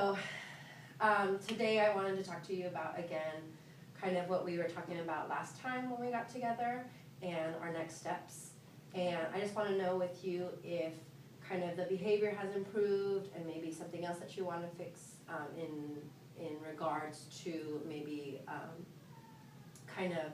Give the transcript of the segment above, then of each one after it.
So today I wanted to talk to you about, again, kind of what we were talking about last time when we got together and our next steps. And I just want to know with you if kind of the behavior has improved and maybe something else that you want to fix in regards to maybe kind of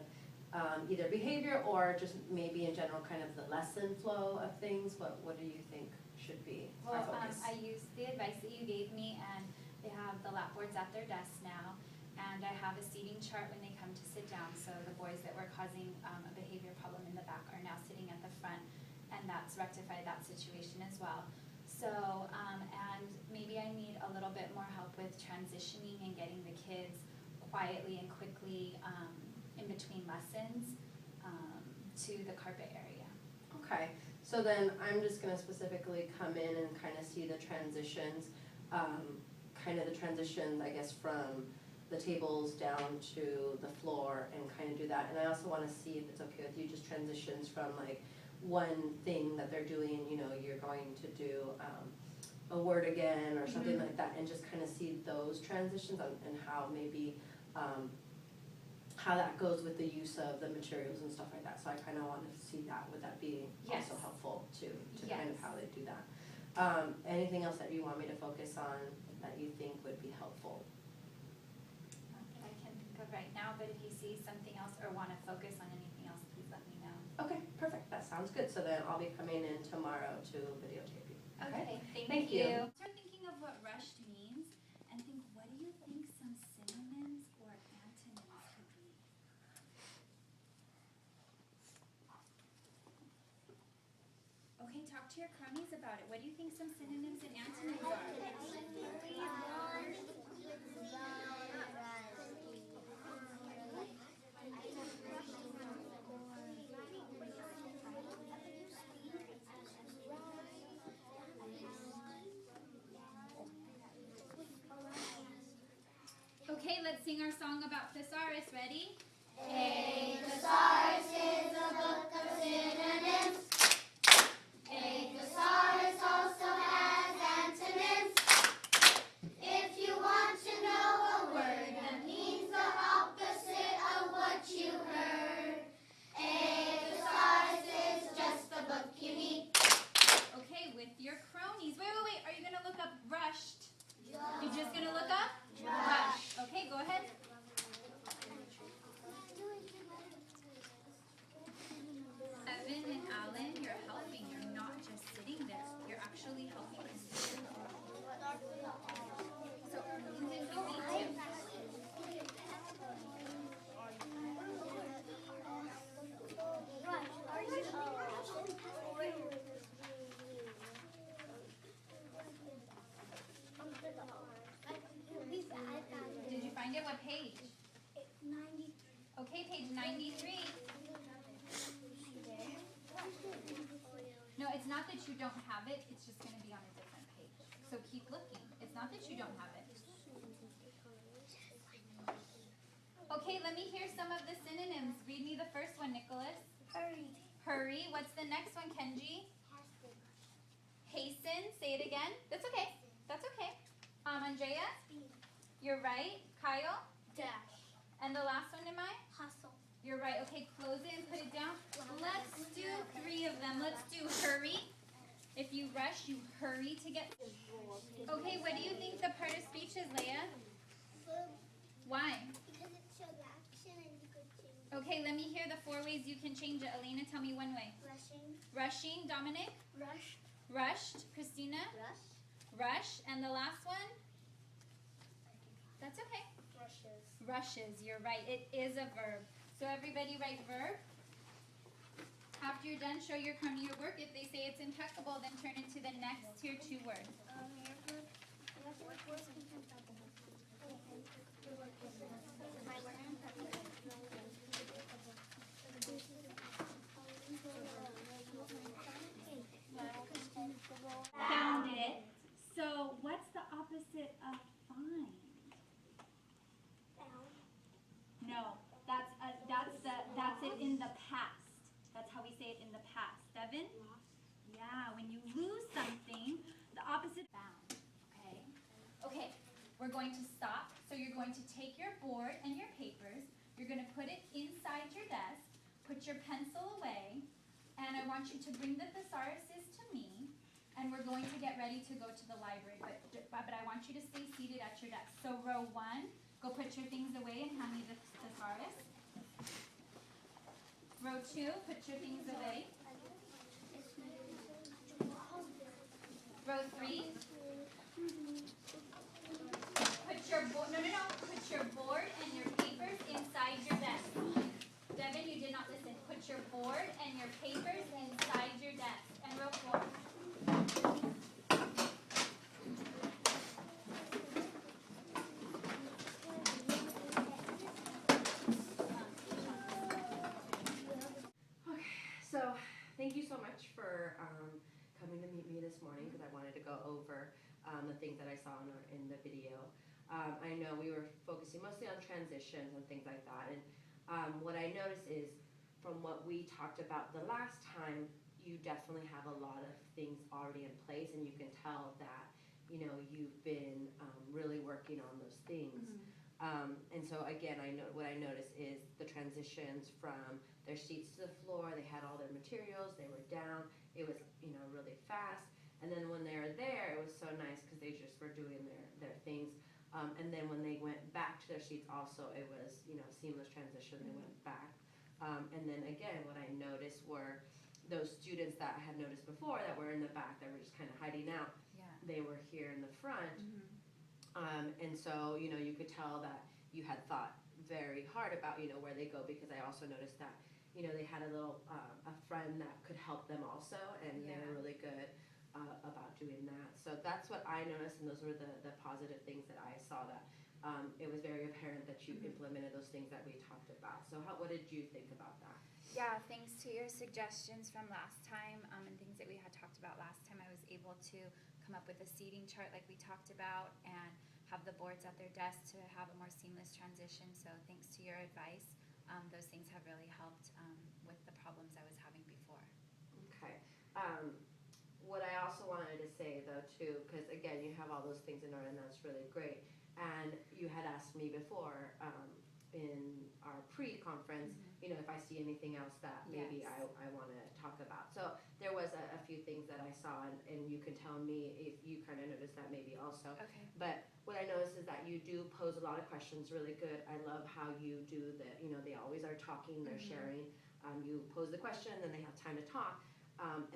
either behavior or just maybe in general kind of the lesson flow of things. What do you think should be our focus? I used the advice that you gave me, and they have the lap boards at their desks now, and I have a seating chart when they come to sit down, so the boys that were causing a behavior problem in the back are now sitting at the front, and that's rectified that situation as well. So, and maybe I need a little bit more help with transitioning and getting the kids quietly and quickly in between lessons to the carpet area. Okay, so then I'm just going to specifically come in and kind of see the transitions, kind of the transitions, I guess, from the tables down to the floor and kind of do that. And I also want to see if it's okay with you, just transitions from like one thing that they're doing, you know, you're going to do a word again or something like that, and just kind of see those transitions and how maybe how that goes with the use of the materials and stuff like that. So I kind of want to see that. Would that be also helpful to kind of how they do that? Anything else that you want me to focus on that you think would be helpful? Not that I can think of right now, but if you see something else or want to focus on anything else, please let me know. Okay, perfect. That sounds good. So then I'll be coming in tomorrow to videotape you. Okay, thank you. Start thinking of what rushed means and think, what do you think some synonyms or antonyms could be? Okay, talk to your cronies about it. What do you think some synonyms and antonyms are? Okay, let's sing our song about thesaurus. Ready? A thesaurus is a book of synonyms. A thesaurus also has antonyms. If you want to know a word that means the opposite of what you heard, a thesaurus is just the book you need. Okay, with your cronies. Wait. Are you going to look up rushed? You're just going to look up? Rush. Okay, go ahead. Evan and Alan, you're helping. You're not just sitting there. You're actually helping us. So, you need to. Did you find it? What page? 93. Okay, page 93. No, it's not that you don't have it. It's just going to be on a different page. So keep looking. It's not that you don't have it. Okay, let me hear some of the synonyms. Read me the first one, Nicholas. Hurry. Hurry. What's the next one, Kenji? Hasten. Say it again. That's okay. That's okay. Andrea? Speed. You're right. Kyle? Dash. And the last one, am I? Hustle. You're right. Okay, close it and put it down. Let's do 3 of them. Let's do hurry. If you rush, you hurry to get... Okay, what do you think the part of speech is, Leia? Why? Because it shows action and you could change it. Okay, let me hear the 4 ways you can change it. Elena, tell me one way. Rushing. Rushing. Dominic? Rush. Rushed. Christina? Rush. Rush. And the last one? That's okay. Rushes. Rushes. You're right. It is a verb. So everybody write verb. After you're done, show your crony your work. If they say it's impeccable, then turn it to the next tier 2 word. Found it. So what's the opposite of find? No, that's it in the past. That's how we say it in the past. Devin? Yeah, when you lose something, the opposite we're going to stop. So you're going to take your board and your papers. You're going to put it inside your desk. Put your pencil away. And I want you to bring the thesauruses to me. And we're going to get ready to go to the library. But I want you to stay seated at your desk. So row 1, go put your things away and hand me the thesaurus. Row 2, put your things away. Row 3, put your board and your papers inside your desk. Devin, you did not listen. Put your board and your papers inside your desk. And row 4. Okay, so thank you so much for coming to meet me this morning because I wanted to go over the things that I saw in the video. I know we were focusing mostly on transitions and things like that, and what I noticed is from what we talked about the last time, you definitely have a lot of things already in place, and you can tell that you've been really working on those things. And so again, what I noticed is the transitions from their seats to the floor. They had all their materials. They were down. It was really fast. And then when they were there, it was so nice because they just were doing their things. And then when they went back to their seats, also it was seamless transition. They went back. And then again, what I noticed were those students that I had noticed before that were in the back that were just kind of hiding out. Yeah. They were here in the front. And so, you could tell that you had thought very hard about, where they go, because I also noticed that, they had a little, a friend that could help them also, and they were really good about doing that. So that's what I noticed, and those were the positive things that I saw, that it was very apparent that you implemented those things that we talked about. So what did you think about that? Yeah, thanks to your suggestions from last time and things that we had talked about last time, I was able to come up with a seating chart like we talked about and have the boards at their desks to have a more seamless transition. So thanks to your advice, those things have really helped with the problems I was having before. Okay. What I also wanted to say though too, because again, you have all those things in order, and that's really great. And you had asked me before in our pre-conference, if I see anything else that maybe I want to talk about. So there was a few things that I saw, and you can tell me if you kind of noticed that maybe also. Okay. But what I noticed is that you do pose a lot of questions really good. I love how you do they always are talking, they're sharing. You pose the question, then they have time to talk.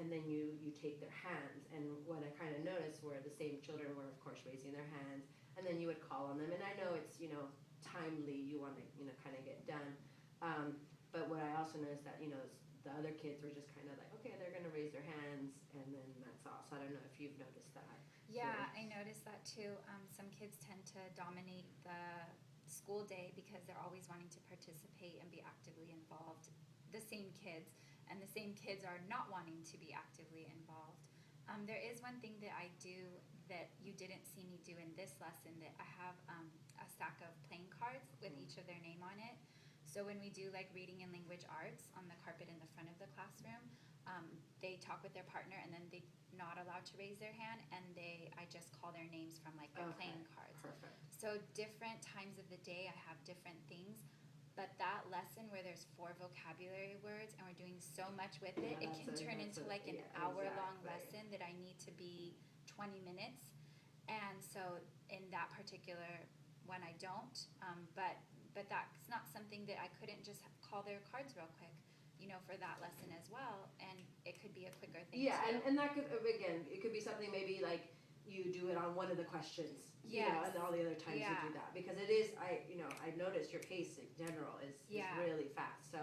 And then you take their hands, and what I kind of noticed were the same children were of course raising their hands, and then you would call on them, and I know it's timely, you want to kind of get done, but what I also noticed that the other kids were just kind of like, okay, they're going to raise their hands, and then that's all. So I don't know if you've noticed that. Yeah, I noticed that too. Some kids tend to dominate the school day because they're always wanting to participate and be actively involved. The same kids. And the same kids are not wanting to be actively involved. There is one thing that I do that you didn't see me do in this lesson, that I have a stack of playing cards with each of their name on it. So when we do like reading and language arts on the carpet in the front of the classroom, they talk with their partner, and then they're not allowed to raise their hand, and I just call their names from like their playing cards. Perfect. So different times of the day I have different things. But that lesson where there's 4 vocabulary words and we're doing so much with it, it can turn into like an hour-long lesson that I need to be 20 minutes. And so in that particular one, I don't. But that's not something that I couldn't just call their cards real quick, for that lesson as well. And it could be a quicker thing. Yeah, too. and that could, again, it could be something maybe like you do it on one of the questions. Yes. And all the other times you do that, because it is, I noticed your pace in general is really fast. So,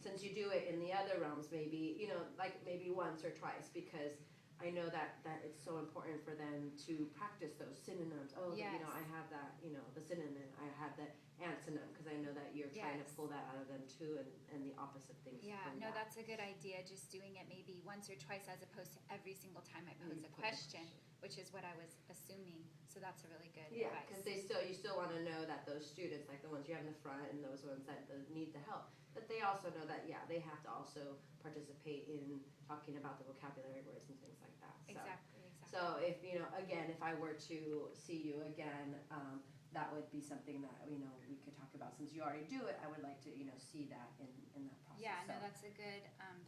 since you do it in the other realms, maybe, like maybe once or twice, because I know that it's so important for them to practice those synonyms. Oh, I have that, the synonym, I have the antonym, because I know that you're trying to pull that out of them too, and the opposite things. Yeah, no, that's a good idea, just doing it maybe once or twice as opposed to every single time I pose a question, which is what I was assuming. So that's a really good advice. Because you still want to know that those students, like the ones you have in the front and those ones that need the help, that they also know that, they have to also participate in talking about the vocabulary words and things like that. Exactly. So So if, you know, again, if I were to see you again, that would be something that, you know, we could talk about. Since you already do it, I would like to, you know, see that in that process. Yeah, no, So-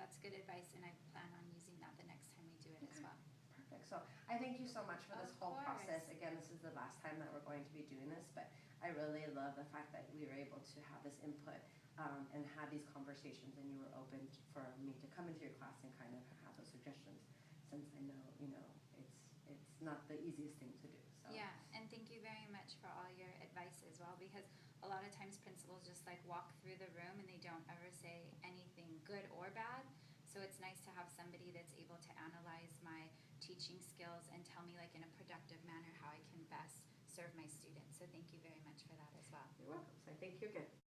that's good advice, and I plan on using that the next time we do it as well. Perfect. So I thank you so much for this Of whole course. process. Again, this is the last time that we're going to be doing this, but I really love the fact that we were able to have this input and have these conversations, and you were open for me to come into your class and kind of have those suggestions, since I know, you know, it's not the easiest thing to do. So. Yeah, and thank you very much for all your advice as well, because a lot of times principals just like walk through the room and they don't ever say anything good or bad. So it's nice to have somebody that's able to analyze my teaching skills and tell me like in a productive manner how I can best serve my students. So thank you very much for that as well. You're welcome. So I think you're good.